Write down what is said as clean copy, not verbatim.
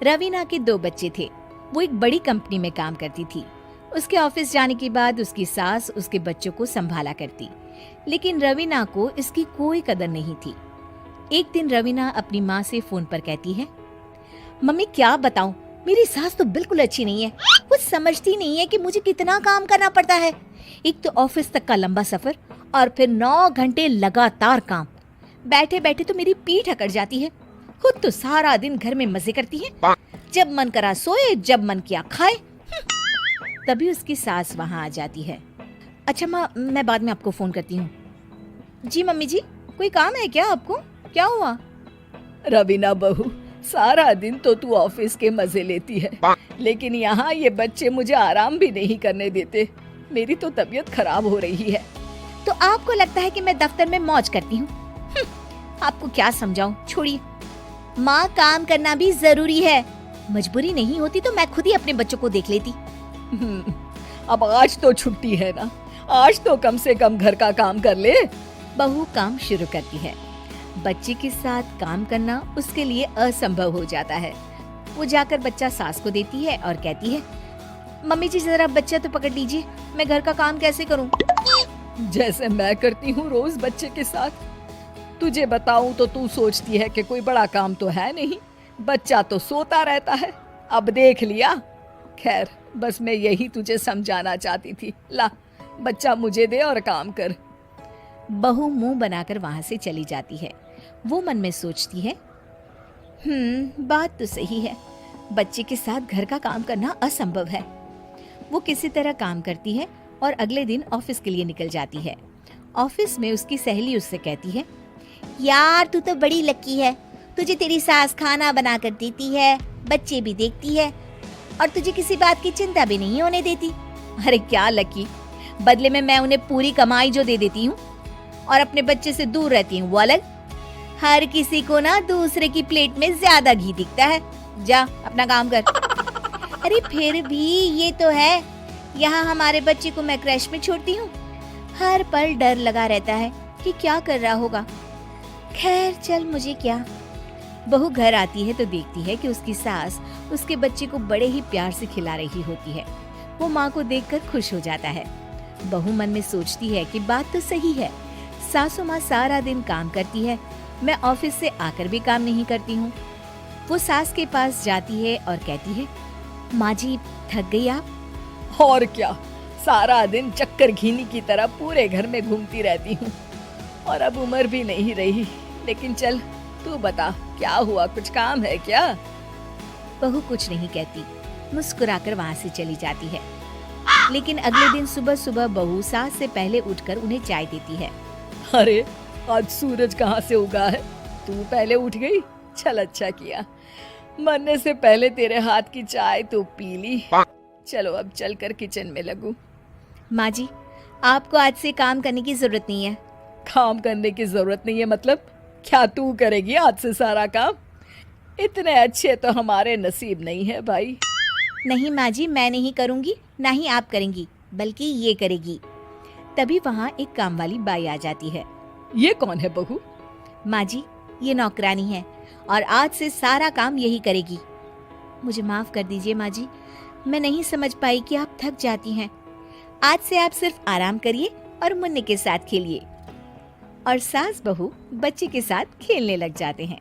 रवीना के 2 बच्चे थे। वो एक बड़ी कंपनी में काम करती थी। उसके ऑफिस जाने के बाद उसकी सास उसके बच्चों को संभाला करती, लेकिन रवीना को इसकी कोई कदर नहीं थी। एक दिन रवीना अपनी माँ से फोन पर कहती है, मम्मी क्या बताऊं, मेरी सास तो बिल्कुल अच्छी नहीं है। वो समझती नहीं है कि मुझे कितना काम करना पड़ता है। एक तो ऑफिस तक का लंबा सफर और फिर 9 घंटे लगातार काम। बैठे बैठे तो मेरी पीठ अकड़ जाती है। खुद तो सारा दिन घर में मजे करती है, जब मन करा सोए, जब मन किया खाए। तभी उसकी सास वहाँ आ जाती है। अच्छा माँ, मैं बाद में आपको फोन करती हूँ। जी मम्मी जी, कोई काम है क्या आपको? क्या हुआ? रवीना बहू, सारा दिन तो तू ऑफिस के मजे लेती है, लेकिन यहाँ ये बच्चे मुझे आराम भी नहीं करने देते। मेरी तो तबीयत खराब हो रही है। तो आपको लगता है कि मैं दफ्तर में मौज करती हूँ? आपको क्या समझाऊं, छोड़िए। माँ, काम करना भी जरूरी है। मजबूरी नहीं होती तो मैं खुद ही अपने बच्चों को देख लेती। अब आज तो छुट्टी है ना, आज तो कम से कम घर का काम कर ले। बहू काम शुरू करती है। बच्चे के साथ काम करना उसके लिए असंभव हो जाता है। वो जाकर बच्चा सास को देती है और कहती है, मम्मी जी जरा बच्चा तो पकड़ लीजिए, मैं घर का काम कैसे करूं? जैसे मैं करती हूँ रोज बच्चे के साथ। तुझे बताऊं तो तू सोचती है कि कोई बड़ा काम तो है नहीं, बच्चा तो सोता रहता है। अब देख लिया। खैर, बस मैं यही तुझे समझाना चाहती थी। ला, बच्चा मुझे दे और काम कर। बहू मुंह बनाकर वहां से चली जाती है। वो मन में सोचती है, बात तो सही है, बच्चे के साथ घर का काम करना असंभव है। वो किसी तरह काम करती है और अगले दिन ऑफिस के लिए निकल जाती है। ऑफिस में उसकी सहेली उससे कहती है, यार तू तो बड़ी लकी है, तुझे तेरी सास खाना बना कर देती है, बच्चे भी देखती है और तुझे किसी बात की चिंता भी नहीं होने देती। अरे क्या लकी, बदले में मैं उन्हें पूरी कमाई जो दे देती हूँ और अपने बच्चे से दूर रहती हूँ वो अलग। हर किसी को ना दूसरे की प्लेट में ज्यादा घी दिखता है। जा अपना काम कर। अरे फिर भी ये तो है, यहाँ हमारे बच्चे को मैं क्रैश में छोड़ती हूँ, हर पल डर लगा रहता है कि क्या कर रहा होगा। खैर चल, मुझे क्या। बहू घर आती है तो देखती है कि उसकी सास उसके बच्चे को बड़े ही प्यार से खिला रही होती है। वो माँ को देखकर खुश हो जाता है। बहू मन में सोचती है कि बात तो सही है, सासू माँ सारा दिन काम करती है, मैं ऑफिस से आकर भी काम नहीं करती हूँ। वो सास के पास जाती है और कहती है, माँ जी थक गई आप? और क्या, सारा दिन चक्कर घीनी की तरह पूरे घर में घूमती रहती हूँ और अब उम्र भी नहीं रही। लेकिन चल तू बता, क्या हुआ, कुछ काम है क्या? बहू कुछ नहीं कहती, मुस्कुराकर वहाँ से चली जाती है। लेकिन अगले दिन सुबह सुबह बहू सास से पहले उठकर उन्हें चाय देती है। अरे आज सूरज कहाँ से उगा है, तू पहले उठ गई? चल अच्छा किया, मरने से पहले तेरे हाथ की चाय तो पी ली। चलो अब चलकर किचन में लगूं। माँ जी, आपको आज से काम करने की जरूरत नहीं है। काम करने की जरूरत नहीं है मतलब? क्या तू करेगी आज से सारा काम? इतने अच्छे तो हमारे नसीब नहीं है भाई। नहीं माँ जी, मैं नहीं करूँगी, ना ही आप करेंगी, बल्कि ये करेगी। तभी वहाँ एक काम वाली बाई आ जाती है। ये कौन है बहू? माँ जी, ये नौकरानी है और आज से सारा काम यही करेगी। मुझे माफ कर दीजिए माँ जी, मैं नहीं समझ पाई कि आप थक जाती हैं। आज से आप सिर्फ आराम करिए और मुन्ने के साथ खेलिए। और सास बहू बच्चे के साथ खेलने लग जाते हैं।